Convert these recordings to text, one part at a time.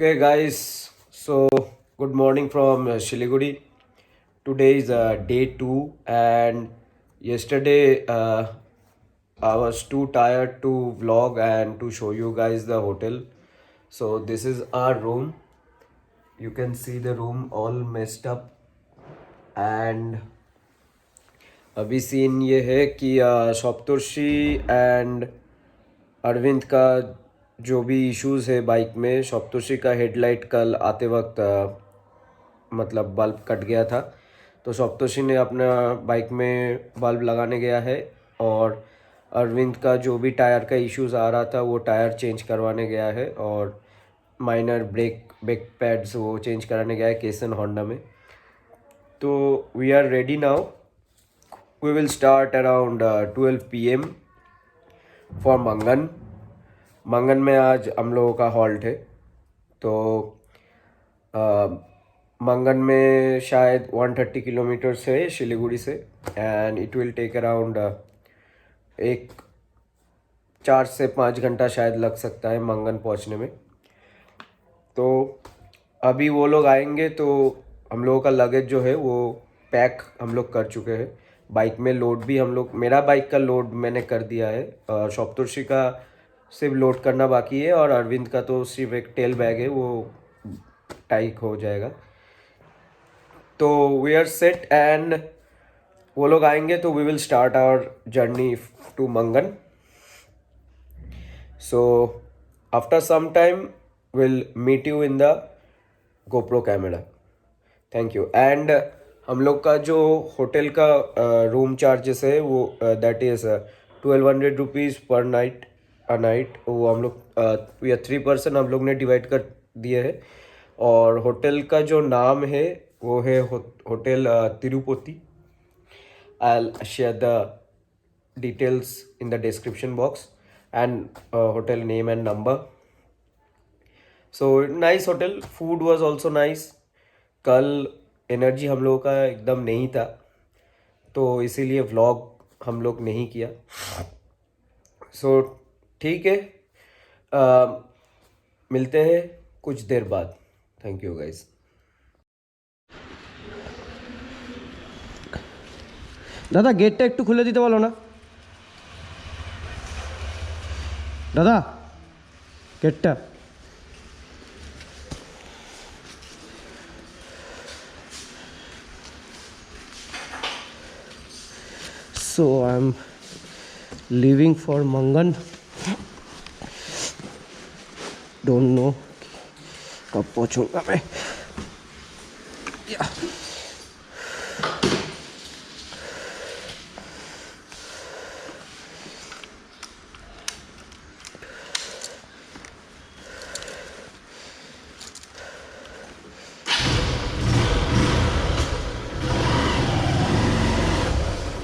Okay, guys. So, good morning from Shiliguri. Today is day two, and yesterday I was too tired to vlog and to show you guys the hotel. So, this is our room. You can see the room all messed up, and अभी scene ये है कि सप्तर्षि and Arvind का जो भी issues है bike में, सप्तर्षि का हेडलाइट कल आते वक्त मतलब बल्ब कट गया था, तो सप्तर्षि ने अपना बाइक में बल्ब लगाने गया है, और अरविंद का जो भी टायर का इश्यूज़ आ रहा था वो टायर चेंज करवाने गया है, और माइनर ब्रेक पैड्स वो चेंज कराने गया है केसन होंडा में। तो we are ready now. We will start around 12 PM for Mangan. Mangan में आज हम लोगों का हॉल्ट है, तो मंगन में शायद 130 किलोमीटर से शिलीगुड़ी से, and it will take around 4 से 5 घंटा शायद लग सकता है मंगन पहुंचने में। तो अभी वो लोग आएंगे तो हम लोगों का लगेज जो है वो पैक हम लोग कर चुके हैं। बाइक में लोड भी हम लोग, मेरा बाइक का लोड मैंने कर दिया है, सप्तर्षि का सिर्फ लोड करना बाकी है, और अरविंद का तो सिर्फ एक टेल बैग है, वो टाइट हो जाएगा। तो वी आर सेट, एंड वो लोग आएंगे तो we will start our journey to Mangan. So after some time will meet you in the GoPro camera. Thank you. And हम लोग का जो होटल का रूम चार्जेस है वो दैट इज़ 1200 रुपीज़ पर नाइट नाइट। वो हम लोग या 3 पर्सन हम लोग ने डिवाइड कर दिए है, और होटल का जो नाम है वो है hotel Tirupati. I'll share the details in the description box, and hotel name and number. So nice hotel, food was also nice. कल एनर्जी हम लोगों का एकदम नहीं था, तो इसीलिए व्लॉग हम लोग नहीं किया। सो ठीक है, मिलते हैं कुछ देर बाद। Thank you guys. दादा गेटটা একটু খুলে দিতে বলো না দাদা, গেটটা। So I'm leaving for Mangan. Don't know कब पहुंचूंगा मैं।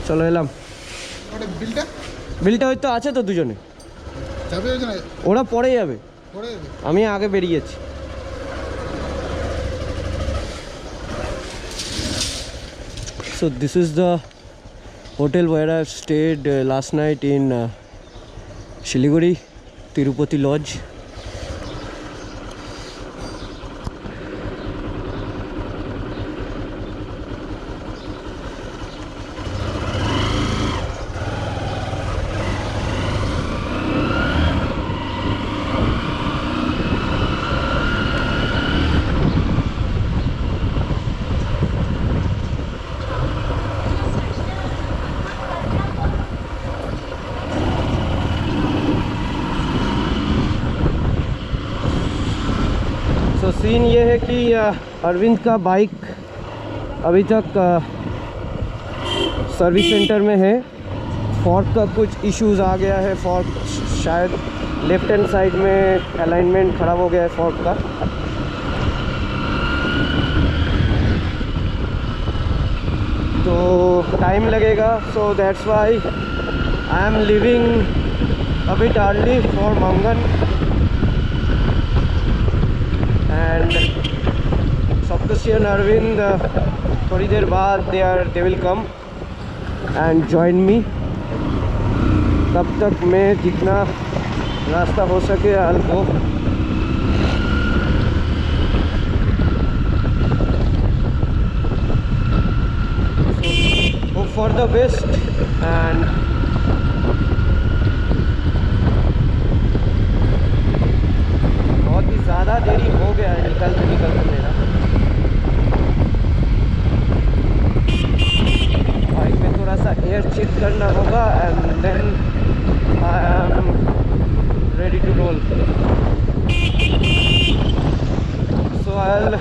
চলো এলাম। বিলটা হয়তো আছে তো, দুজনে ওরা পরে যাবে, আমি আগে বেরিয়ে যাচ্ছি। So this is the hotel where I stayed last night in Shiliguri, Tirupati Lodge. तो सीन ये है कि अरविंद का बाइक अभी तक सर्विस सेंटर में है। फॉर्क का कुछ इश्यूज़ आ गया है, फॉर्क शायद लेफ्ट हैंड साइड में अलाइनमेंट ख़राब हो गया है फॉर्क का। तो टाइम लगेगा, so that's why I am leaving a bit early for Mangan. And Saptarshi and Arvind थोड़ी देर बाद they will come and join me. तब तक मैं जितना रास्ता हो सके I'll go। for the best. And बहुत ही ज़्यादा देरी हो गया है निकलते निकलते मेरा। बाइक में थोड़ा सा एयर चेक करना होगा and then I am ready to roll. So I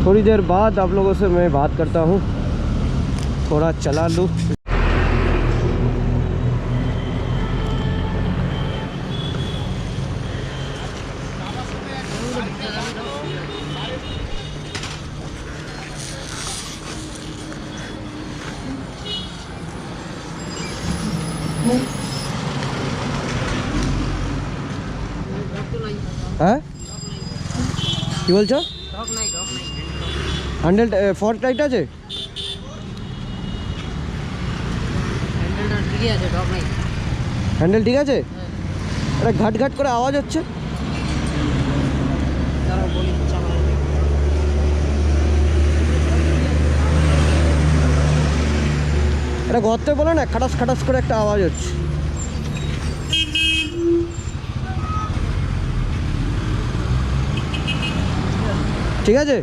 थोड़ी देर बाद आप लोगों से मैं बात करता हूँ, थोड़ा चला लूँ। হ্যাঁ কি বলছো? হ্যান্ডেল ফর্ক টাইট আছে? হ্যান্ডেল ঠিক আছে? এটা ঘাট ঘাট করে আওয়াজ হচ্ছে। এটা গর্তে বলে না, খাটাস খাটাস করে একটা আওয়াজ হচ্ছে। ঠিক আছে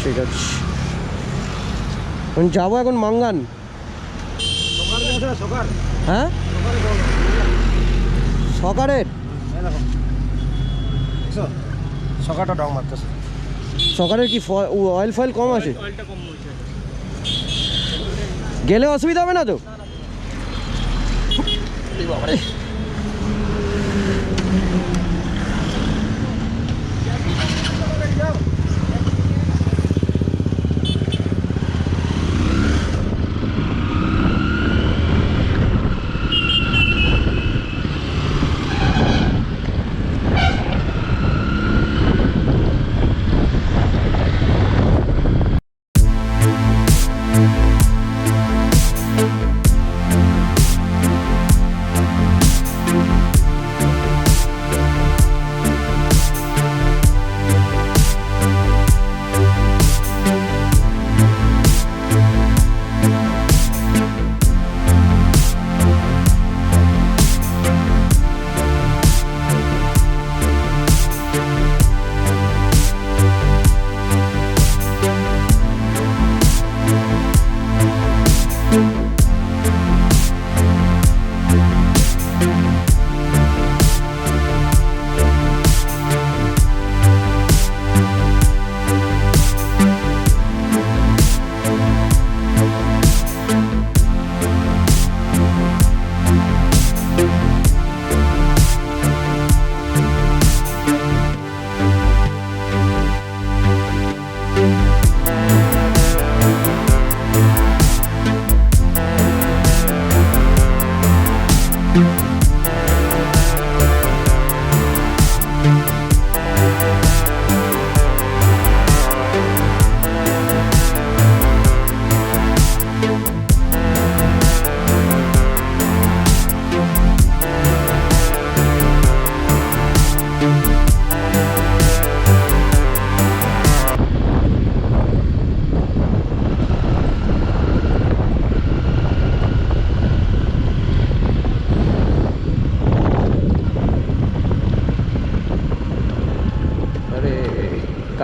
ঠিক আছে, যাবো এখন মাঙ্গান। হ্যাঁ সকারের সকাটা ডং মারতেছে। সকারের কি অয়েল ফয়েল কম আছে? গেলে অসুবিধা হবে না তো?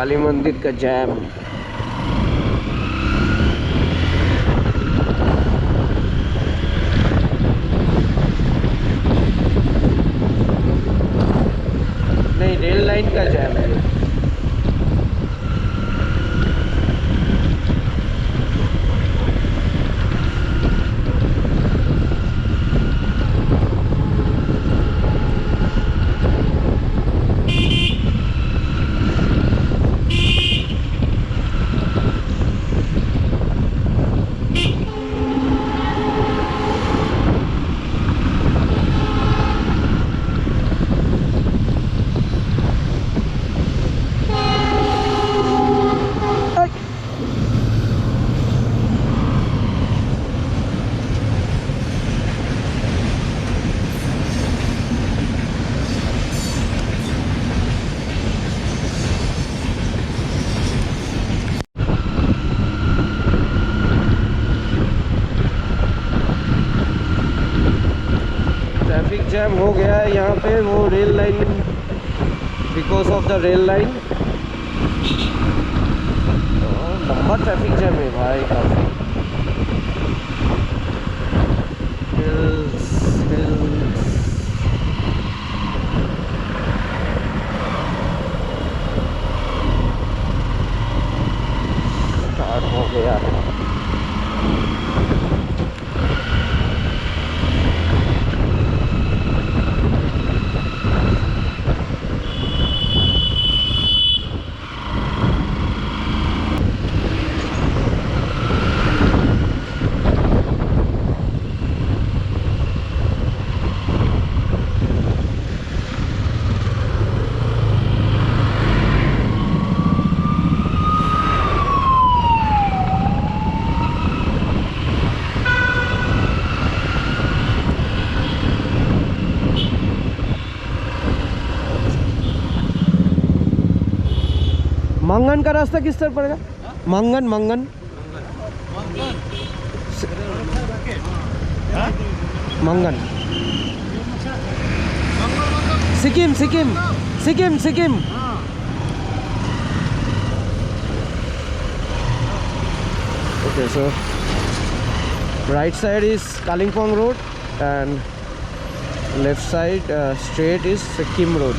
काली मंदिर का जैम। नहीं, रेल लाइन का जैम है। जैम हो गया है यहाँ पे, वो rail line, because of the rail line लंबा ट्रैफिक जैम है भाई काफ़ी। हिल्स हिल्स स्टार्ट हो गया है। मंगन का रास्ता किस तरफ पड़ेगा? मंगन मंगन मंगन Sikkim Sikkim Sikkim Sikkim. Okay, so right side is Kalimpong Road and left side straight is Sikkim Road.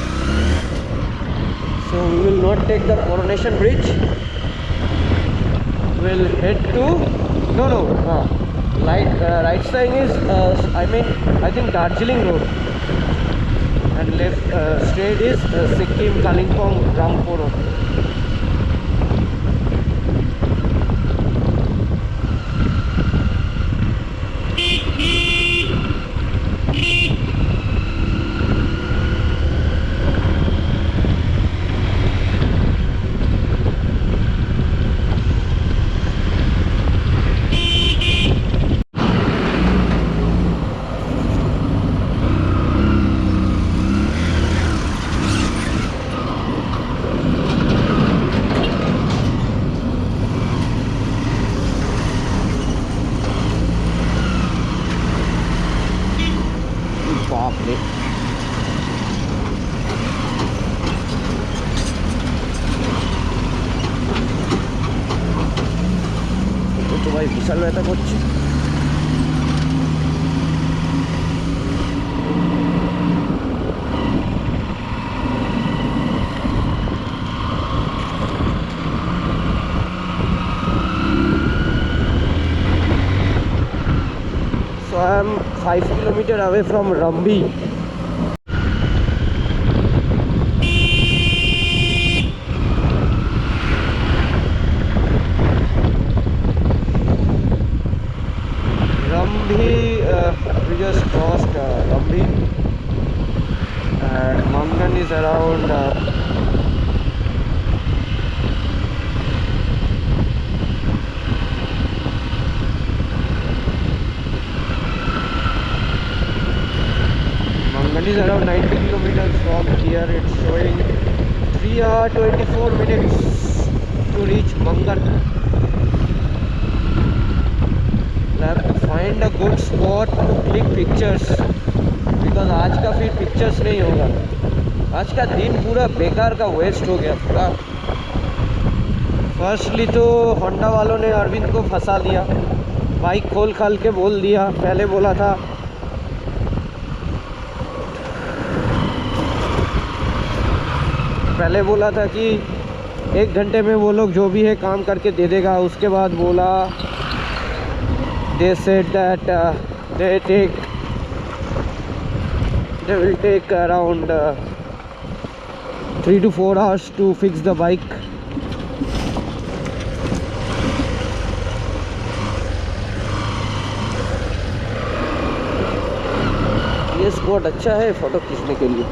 So we will not take the Coronation Bridge. We'll head to right side is I think Darjeeling Road, and left straight is Sikkim Kalimpong Rangpo Road. बाप रे, तो भाई विशाल रहता कुछ। So I am 5 kilometers away from Rambi. We just crossed Rambi, and Mangan is around Mangan is around 90 kilometers from here. It's showing 3 hours 24 minutes to reach Mangan. I have to find a good spot to click pictures, because आज का फिर pictures नहीं होगा। आज का दिन पूरा बेकार का वेस्ट हो गया पूरा। फर्स्टली तो होंडा वालों ने अरविंद को फंसा लिया, बाइक खोल खाल के बोल दिया। पहले बोला था कि 1 घंटे में वो लोग जो भी है काम करके दे देगा। उसके बाद बोला they said that they will take around 3 to 4 hours to fix the bike. ये स्पॉट अच्छा है फ़ोटो खींचने के लिए,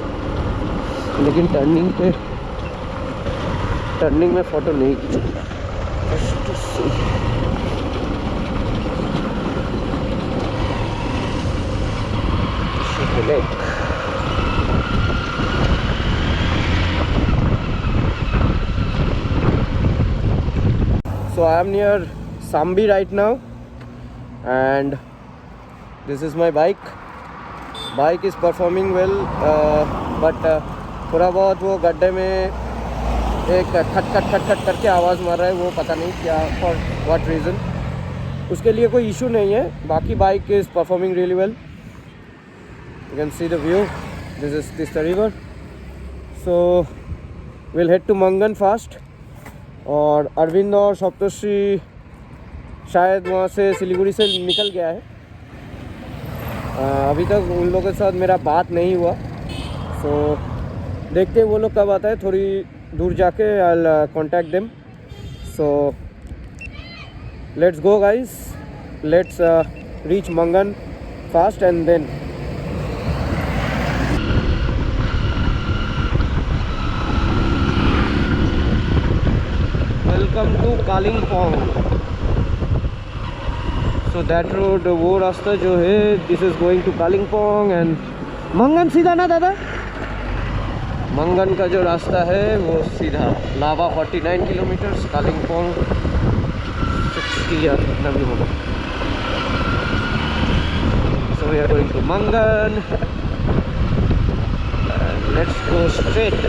लेकिन टर्निंग में फ़ोटो नहीं खींचूंगा। So I am near Sambi right now, and this is my bike. Bike is performing well, but थोड़ा बहुत वो गड्ढे में एक खट खट खट खट करके आवाज़ मार रहा है, वो पता नहीं क्या, फॉर व्हाट रीज़न। उसके लिए कोई इशू नहीं है, बाकी bike is performing really well. You can see the view, this is Teesta river. So will head to Mangan fast. और अरविंद और सप्तश्री शायद वहाँ से सिलीगुड़ी से निकल गया है। अभी तक उन लोगों के साथ मेरा बात नहीं हुआ। सो देखते हैं वो लोग कब आता है, थोड़ी दूर जाके I will contact them. So let's go guys, let's reach Mangan fast and then welcome to Kalimpong. So that road, वो रास्ता जो है, this is going to Kalimpong and Mangan सीधा ना दादा। मंगन का जो रास्ता है वो सीधा लावा 49 किलोमीटर्स, कालिम्पोंग 60 या कितना भी होगा। So we are going to Mangan, let's go straight.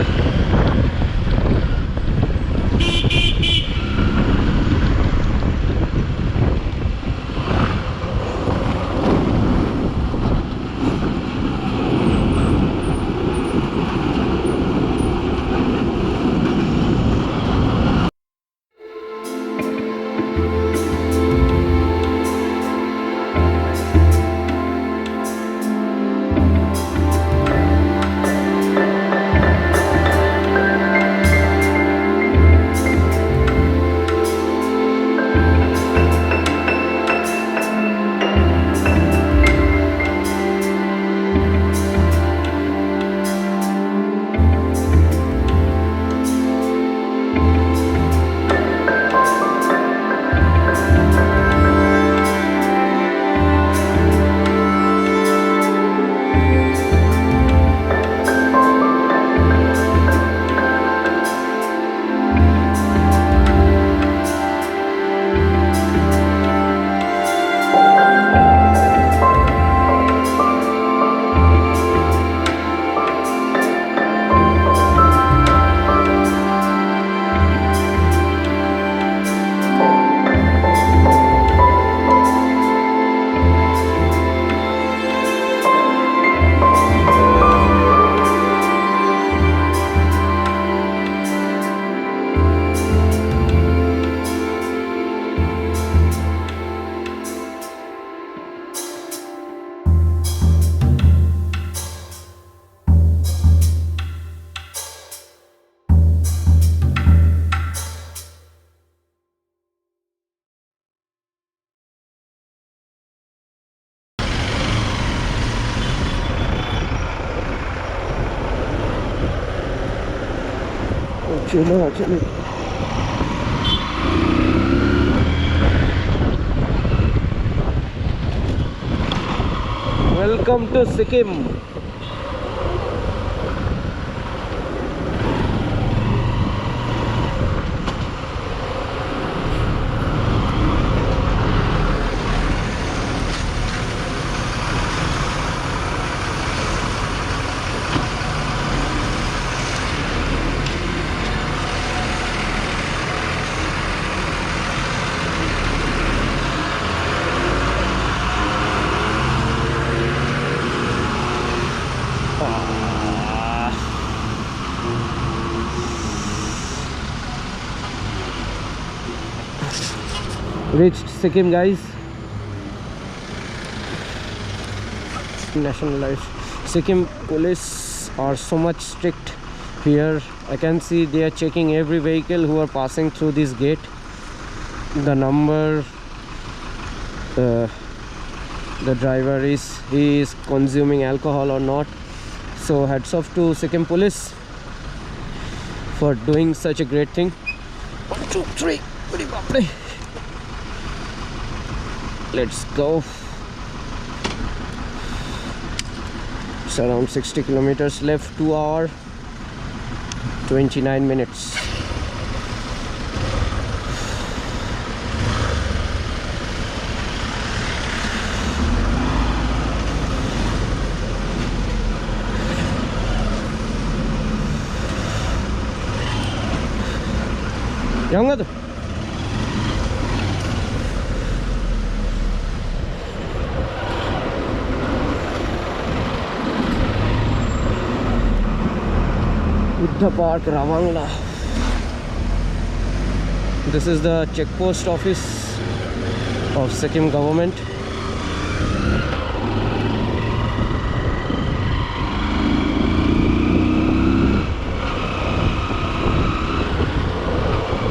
चलो चलो, welcome to Sikkim. Reached Sikkim guys. Nationalized. Sikkim police are so much strict here. I can see they are checking every vehicle who are passing through this gate, the number, the driver he is consuming alcohol or not. So hats off to Sikkim police for doing such a great thing. 1 2 3, let's go. It's around 60 kilometers left, 2 hours 29 minutes. जाऊँगा तो Buddha Park, Ravangla. This is the check post office of Sikkim government.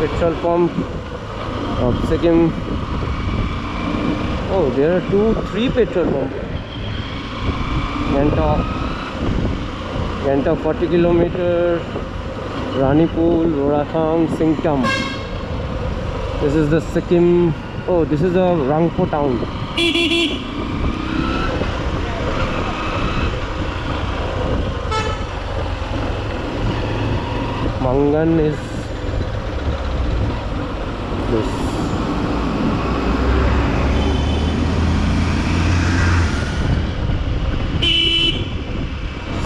Petrol pump of Sikkim. Oh, there are 3 petrol pumps. Gangtok 40 kilometer, Ranipul, Rorathang, Singtam. This is the Sikkim. Oh, this is the Rangpo town. Mangan is this.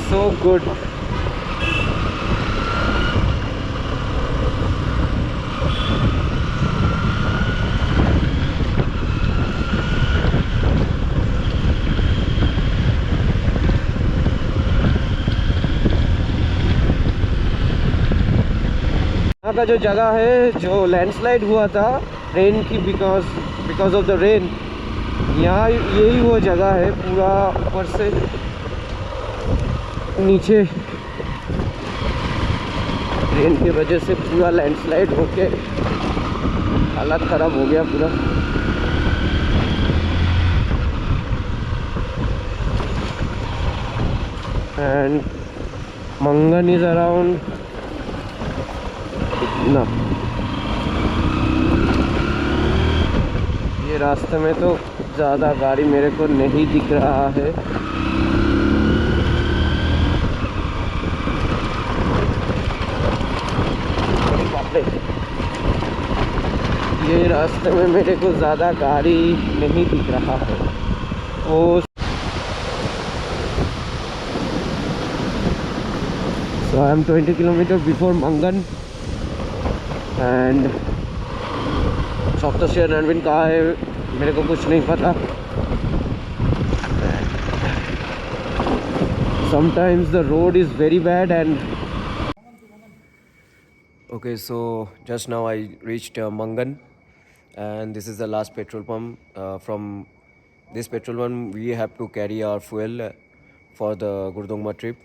So good. यहाँ का जो जगह है, जो landslide हुआ था rain की because of the rain, यहाँ यही वो जगह है। पूरा ऊपर से नीचे रेन की वजह से पूरा लैंडस्लाइड होके हालत ख़राब हो गया पूरा। एंड मंगन इज अराउंड इतना। ये रास्ते में तो ज़्यादा गाड़ी मेरे को नहीं दिख रहा है। ये रास्ते में मेरे को ज़्यादा गाड़ी नहीं दिख रहा है। वो So I am 20 kilometers before Mangan and Saptashree Arvind कहाँ है मेरे को कुछ नहीं पता। Sometimes the road is very bad and Okay, so just now I reached Mangan, and this is the last petrol pump. From this petrol pump, we have to carry our fuel for the Gurdongma trip.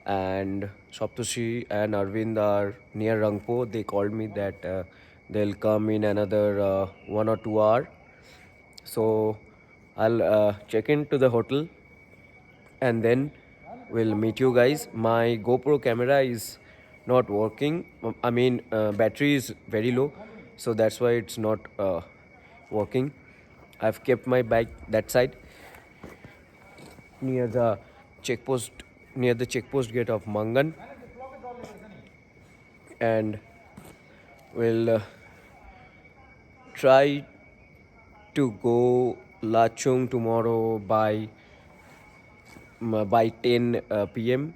And Saptoshi and Arvind are near Rangpo. They called me that they'll come in another 1 or 2 hours. So I'll check into the hotel and then we'll meet you guys. My GoPro camera is not working. I mean, battery is very low, so that's why it's not working. I've kept my bike that side near the checkpost gate of Mangan, and we'll try to go Lachung tomorrow by 10 p.m.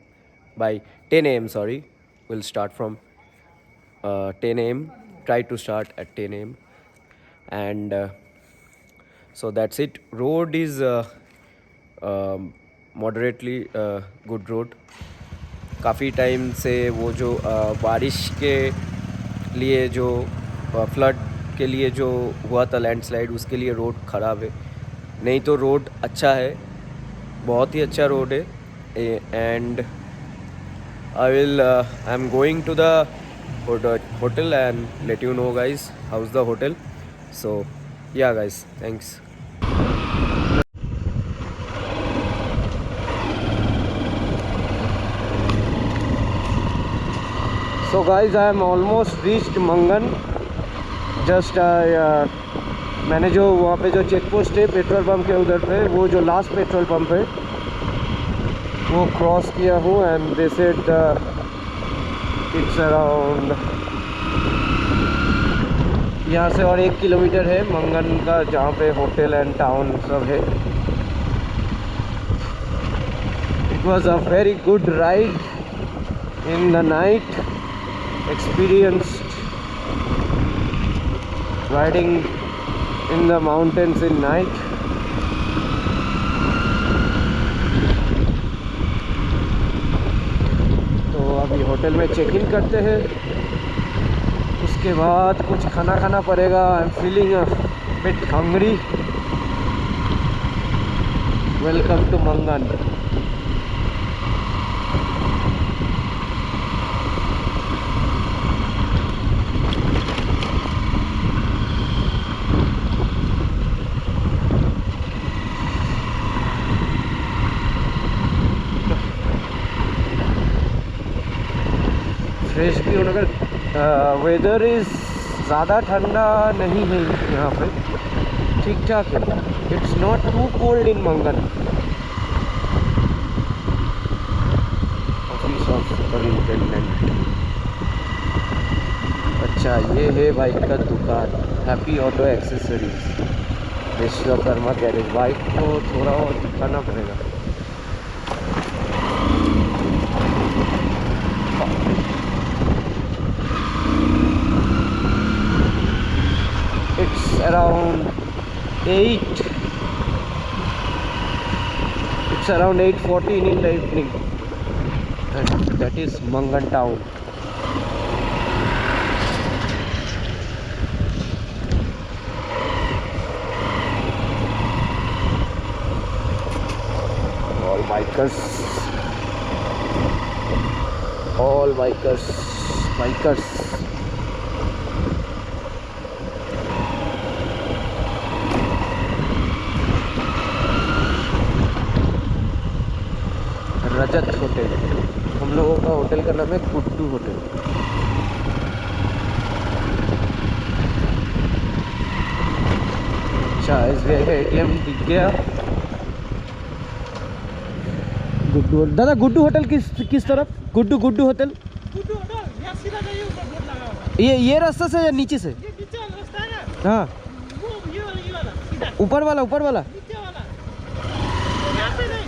by 10 a.m. Sorry, we'll start from 10 a.m. Try to start at 10 a.m. and so that's it. Road is moderately good road. काफ़ी time से वो जो बारिश के लिए जो flood के लिए जो हुआ था लैंडस्लाइड, उसके लिए रोड ख़राब है। नहीं तो रोड अच्छा है, बहुत ही अच्छा रोड है। And I am going to the hotel and let you know guys how is the hotel. So yeah guys, thanks. So guys, I am almost reached Mangan. Just मैंने जो वहाँ पे जो चेक पोस्ट है petrol pump के उधर पे, वो जो लास्ट पेट्रोल पंप है वो क्रॉस किया हूँ। And they said it's around, यहाँ से और 1 किलोमीटर है मंगन का, जहाँ पे होटल एंड टाउन सब है। It was a very good ride in the night, experienced riding in the mountains in night. तो अभी होटल में चेक इन करते हैं, उसके बाद कुछ खाना खाना पड़ेगा. I am feeling a bit hungry. Welcome to Mangan. Fresh भी होने का. वेदर इज़ ज़्यादा ठंडा नहीं है यहाँ पे, ठीक ठाक है. It's not too cold in Mangan. Office of superintendent. अच्छा, ये है बाइक का दुकान, happy auto accessories, Vishwakarma garage. Bike को थोड़ा और दिखाना पड़ेगा. It's around 8. It's around 8:14 in the evening, and that is Mangan town. All bikers, all bikers, bikers. Rajat hotel. हम लोगों का होटल का नाम है गुड्डू होटल. अच्छा, SBI का ATM दिख गया. गुड्डू दादा, गुड्डू होटल किस तरफ? गुड्डू होटल यहाँ सीधा जाइए, ऊपर बोर्ड लगा हुआ है. ये रास्ता से या नीचे से? ये नीचे वाला रास्ता है ना, हाँ, वो ये वाला सीधा ऊपर वाला नीचे वाला. यहाँ से नहीं,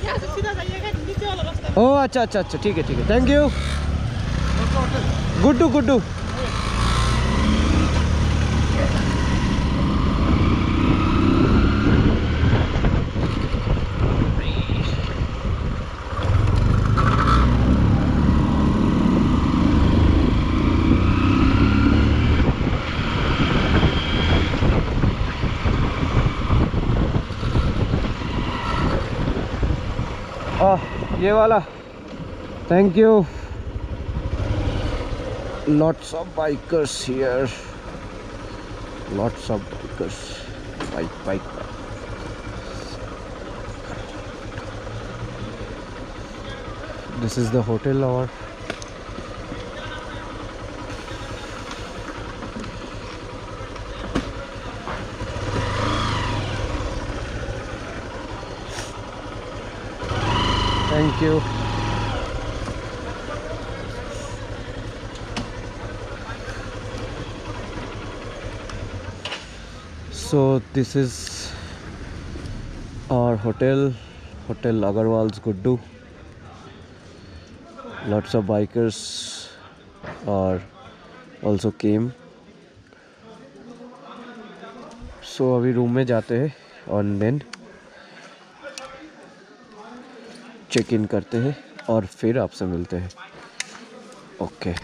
यहाँ से सीधा जाइएगा, नीचे वाला रास्ता है. ओह अच्छा, ठीक है. Thank you. गुड्डू. ये वाला. Thank you. Lots of bikers here. Lots of bikers. Bike. This is the hotel or thank you. So this is our hotel Agarwal's Guddu. Lots of bikers are also came. So अभी room में जाते हैं और then check in करते हैं और फिर आपसे मिलते हैं. ओके.